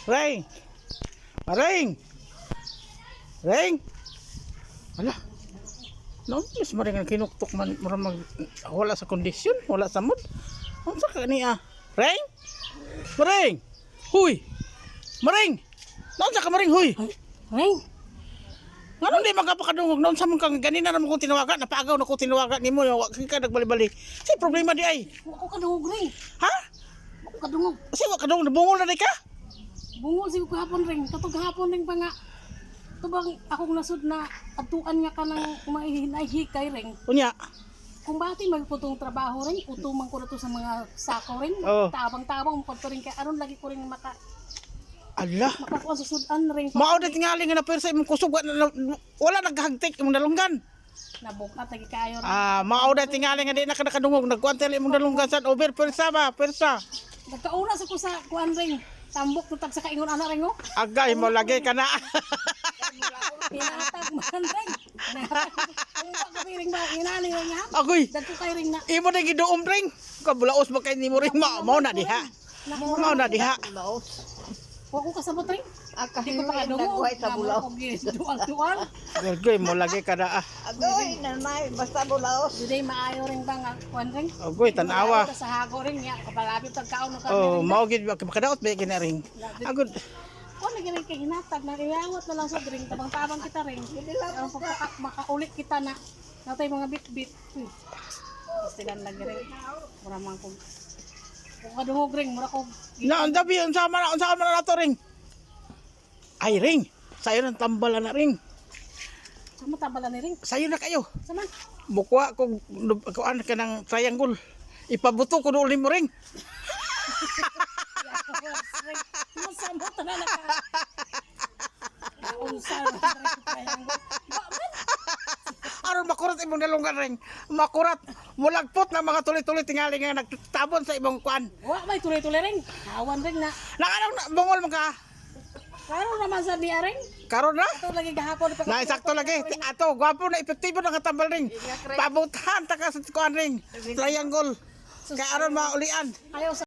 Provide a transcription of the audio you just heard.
Ring. Ring. Ring. Ala. No, mas maring ang kinuktok man mag wala sa kondisyon, wala sa mood. Unsa ka niya? Ring? Maring. Huy. Maring. Unsa ka maring huy? Ring. Ngano di magapakadungog noon sa mong kang ganina na mo kong tinawagan, napaagaw na ko tinawagan nimo, wa ka nagbali-bali. Say problema di ay. Wa ko kadungog ring. Ha? Wa ko kadungog. Say wa kadungog bungol na di ka? Bungol si kahapon ring. Katong kahapon ring pa nga. Tubang akong nasud na atuan nga kanang mahihikay ring. Unya. Kung bati magputong trabaho rin, utumang ko na to sa mga sako rin. Oo. Tabang-tabang mo rin kaya aron lagi ko rin Ala. makakuha sa sudan rin. Mao na tingali nga na pero sa imong kusog wala naghagtik imong dalunggan. Nabukat lagi kayo rin. Mao na tingali nga di na kadungog nagkuantel imong dalunggan sa over persa ba persa. Nagkauna sa ko sa kuan ring. Tambok tutag sa kaingon anak ring oh. Agay mo lagi ka na. Pinatag man ring. Kung ring ba inani ring ha? Agoy. Dagko kay ring na. Imo na giduom ring. Kabulaos mo kay nimo ring mao na diha. Mao na diha. Wa ko kasabot ring. Di ko pa kadungog. Nagkuhay sa bulaw. Dual-dual. Agay mo lagi ka na. Agoy, nanay, basta bulaos. Juday maayo ring ba nga kuan ring. Agoy tanawa. Sa hago ring ya kapalapit pagkaon ka. Oh, mao gid makadaot ba kina ring. Agod. Kung naging kay hinatag na iawat na lang sa ring tabang-tabang kita ring. Ang makaulit kita na natay mga bit-bit. Silan lagi ring. Mura man ko. Kung kadungog ring mura ko. Na ang dabi unsa man na to ring. Ay ring. Sayo nang tambalan na ring. Sama tabalan ni ring. Sayo na kayo. Sama. Mukha ko kuan ka ng triangle. Ipabuto ko ulit mo ring. Masama ta na ka. Unsa Aron makurat imong dalungan ring. Makurat. Mulagpot na mga tuloy-tuloy tingali nga nagtabon sa imong kuan. wa may tuloy-tuloy ring. Awan ring na. Nakano bungol man ka. Karon naman sa niya ring. Karon na. Ito lagi gahapon pa. Na eksakto lagi. Ato, gwapo na epektibo na katambal ring. Pabutan ta ka sa kuan ring. Triangle. Kaya aron maulian. Ayaw sa